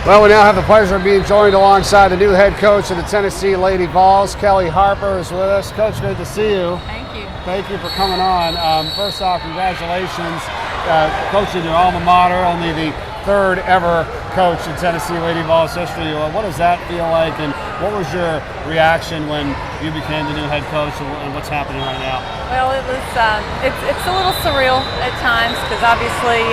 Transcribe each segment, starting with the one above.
Well, we now have the pleasure of being joined alongside the new head coach of the Tennessee Lady Vols. Kellie Harper is with us. Coach, great to see you. Thank you. Thank you for coming on. First off, congratulations. Coaching your alma mater, only the third ever coach in Tennessee Lady Vols history. What does that feel like, and what was your reaction when you became the new head coach, and what's happening right now? Well, it was it's a little surreal at times because obviously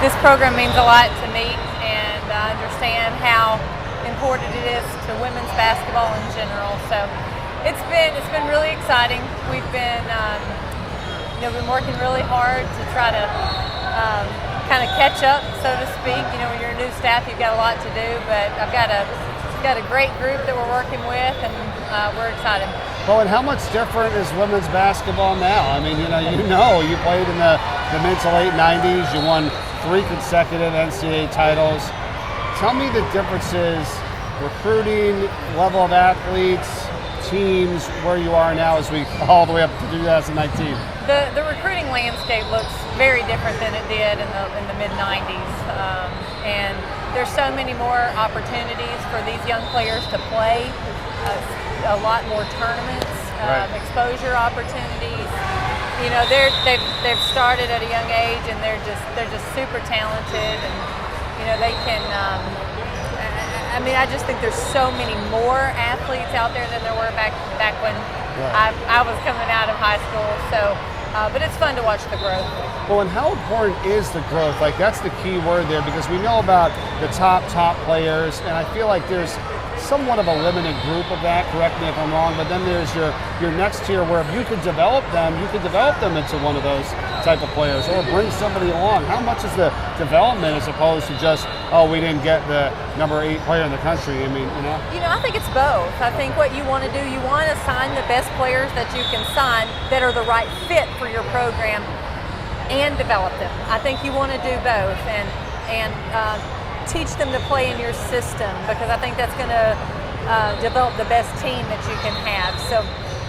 this program means a lot to me, and I understand how important it is to women's basketball in general. So it's been really exciting. We've been been working really hard to try to kind of catch up, so to speak. When you're a new staff, you've got a lot to do, but I've got a great group that we're working with, and we're excited. Well, and how much different is women's basketball now? I mean, you played in the mid to late 90s. You won 3 consecutive NCAA titles. Tell me the differences, recruiting, level of athletes, teams, where you are now as we all the way up to 2019. The recruiting landscape looks very different than it did in the mid 90s, and there's so many more opportunities for these young players to play. A lot more tournaments, right. Exposure opportunities. They've started at a young age, and they're just super talented, and they can. I just think there's so many more athletes out there than there were back when right. I was coming out of high school. So, but it's fun to watch the growth. Well, and how important is the growth? Like, that's the key word there, because we know about the top players, and I feel like there's somewhat of a limited group of that, correct me if I'm wrong, but then there's your next tier where if you could develop them into one of those type of players, or bring somebody along. How much is the development as opposed to just, we didn't get the number 8 player in the country? I think it's both. I think what you want to do, you want to sign the best players that you can sign that are the right fit for your program and develop them. I think you want to do both and teach them to play in your system, because I think that's going to develop the best team that you can have. So,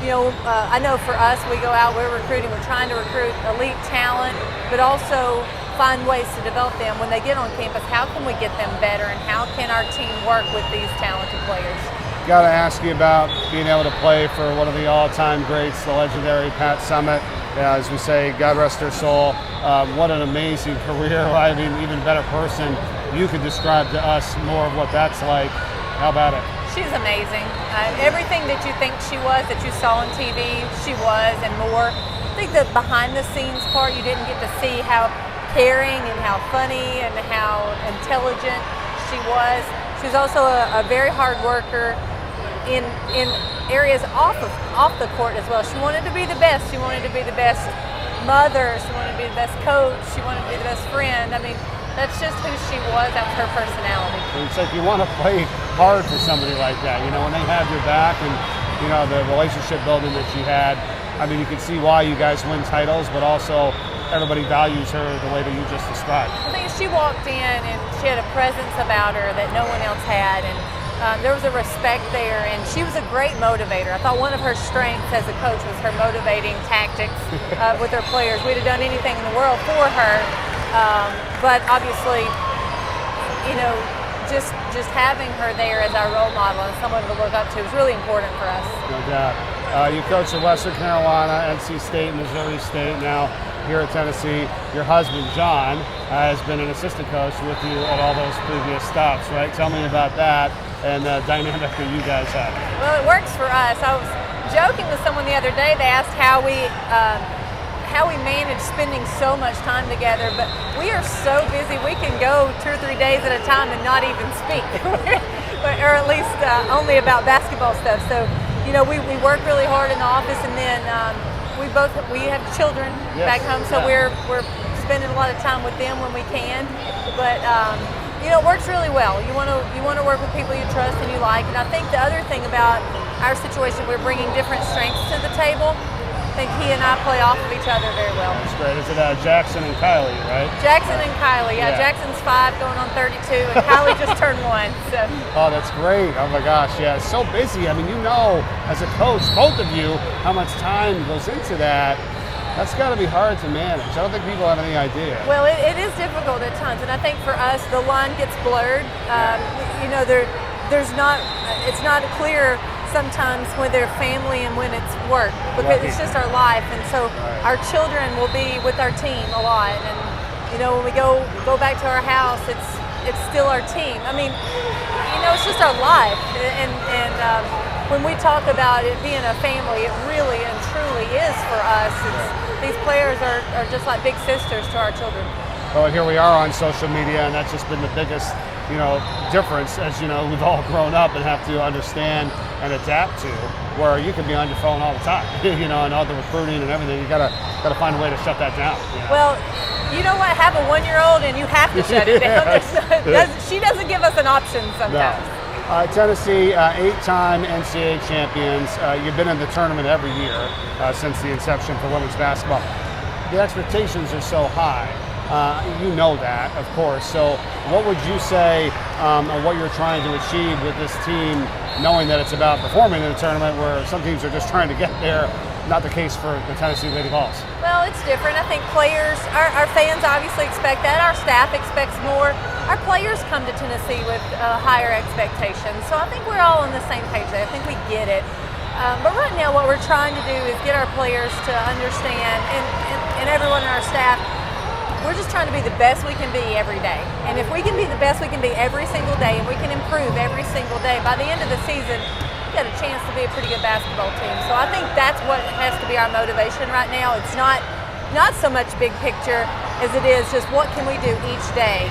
I know for us, we go out, we're recruiting, we're trying to recruit elite talent, but also find ways to develop them. When they get on campus, how can we get them better, and how can our team work with these talented players? Got to ask you about being able to play for one of the all-time greats, the legendary Pat Summitt. As we say, God rest her soul. What an amazing career. I mean, even better person. You could describe to us more of what that's like. How about it? She's amazing. Everything that you think she was, that you saw on TV, she was, and more. I think the behind-the-scenes part, you didn't get to see how caring and how funny and how intelligent she was. She was also a very hard worker in areas off the court as well. She wanted to be the best. She wanted to be the best mother. She wanted to be the best coach. She wanted to be the best friend. I mean, that's just who she was. That was her personality. It's like you want to play hard for somebody like that. When they have your back, and the relationship building that she had. I mean, you can see why you guys win titles, but also everybody values her the way that you just described. I think she walked in and she had a presence about her that no one else had, and there was a respect there, and she was a great motivator. I thought one of her strengths as a coach was her motivating tactics with her players. We'd have done anything in the world for her, but obviously, just having her there as our role model and someone to look up to was really important for us. No doubt. You coached at Western Carolina, NC State, Missouri State, now here at Tennessee. Your husband, John, has been an assistant coach with you at all those previous stops, right? Tell me about that and the dynamic that you guys have. Well, it works for us. I was joking with someone the other day. They asked how we manage spending so much time together, but we are so busy. We can go 2 or 3 days at a time and not even speak, or at least only about basketball stuff. So, we work really hard in the office, and then we have children back home, so we're spending a lot of time with them when we can. But it works really well. You want to work with people you trust and you like. And I think the other thing about our situation, we're bringing different strengths to the table. I think he and I play off of each other very well. That's great. Is it Jackson and Kylie, right? Jackson and Kylie. Yeah. Jackson's 5 going on 32, and Kylie just turned 1. So. Oh, that's great. Oh my gosh, yeah. It's so busy. I mean, as a coach, both of you, how much time goes into that. That's got to be hard to manage. I don't think people have any idea. Well, it is difficult at times, and I think for us, the line gets blurred. You know, it's not clear sometimes when they're family and when it's work, because it's just our life. And so our children will be with our team a lot, and you know, when we go back to our house, it's still our team. I mean, you know, it's just our life, and when we talk about it being a family, it really and truly is for us. These players are just like big sisters to our children. Well, here we are on social media, and that's just been the biggest, you know, difference. As you know, we've all grown up and have to understand and adapt to, where you can be on your phone all the time, you know, and all the recruiting and everything. You gotta find a way to shut that down. You know? Well, you know what? Have a 1-year-old, and you have to shut it down. She doesn't give us an option sometimes. No. Tennessee, 8-time NCAA champions. You've been in the tournament every year since the inception for women's basketball. The expectations are so high. You know that, of course. So what would you say on what you're trying to achieve with this team, knowing that it's about performing in a tournament where some teams are just trying to get there? Not the case for the Tennessee Lady Vols. Well, it's different. I think players, our fans obviously expect that. Our staff expects more. Our players come to Tennessee with higher expectations. So I think we're all on the same page there. I think we get it. But right now what we're trying to do is get our players to understand, and everyone in our staff, we're just trying to be the best we can be every day. And if we can be the best we can be every single day, and we can improve every single day, by the end of the season, we've got a chance to be a pretty good basketball team. So I think that's what has to be our motivation right now. It's not so much big picture as it is just what can we do each day,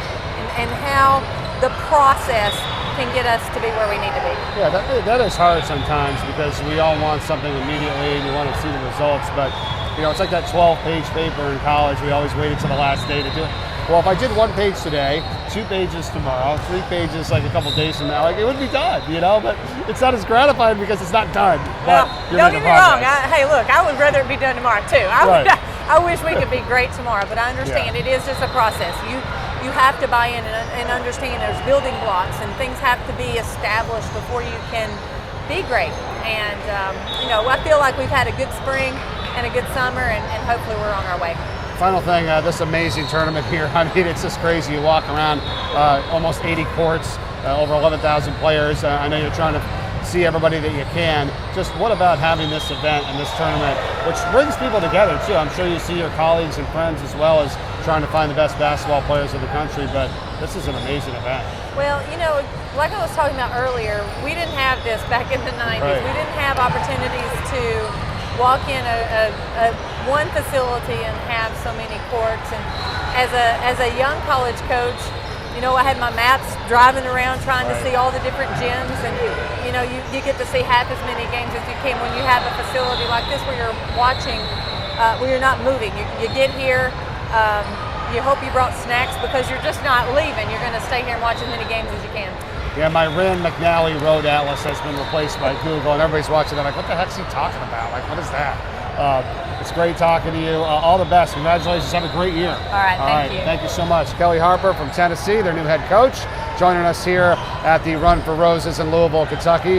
and how the process can get us to be where we need to be. Yeah, that is hard sometimes, because we all want something immediately and we want to see the results, but you know, it's like that 12-page paper in college. We always waited till the last day to do it. Well, if I did 1 page today, 2 pages tomorrow, 3 pages like a couple days from now, like it would be done, you know, but it's not as gratifying because it's not done. Well, don't get me wrong. Hey, look, I would rather it be done tomorrow too. I wish we could be great tomorrow, but I understand it is just a process. You have to buy in and understand there's building blocks, and things have to be established before you can be great. And, you know, I feel like we've had a good spring and a good summer, and hopefully we're on our way. Final thing, this amazing tournament here. I mean, it's just crazy. You walk around almost 80 courts, over 11,000 players. I know you're trying to see everybody that you can. Just what about having this event and this tournament, which brings people together too? I'm sure you see your colleagues and friends, as well as trying to find the best basketball players of the country, but this is an amazing event. Well, you know, like I was talking about earlier, we didn't have this back in the 90s. Right. We didn't have opportunities to walk in one facility and have so many courts. And as a young college coach, you know, I had my maps driving around trying to see all the different gyms, and you know, you get to see half as many games as you can when you have a facility like this where you're watching, where you're not moving. You get here, you hope you brought snacks, because you're just not leaving. You're going to stay here and watch as many games as you can. Yeah, my Rand McNally Road Atlas has been replaced by Google, and everybody's watching that like, what the heck's he talking about? Like, what is that? It's great talking to you. All the best. Congratulations. Have a great year. All right, thank you. Thank you so much. Kellie Harper from Tennessee, their new head coach, joining us here at the Run for Roses in Louisville, Kentucky.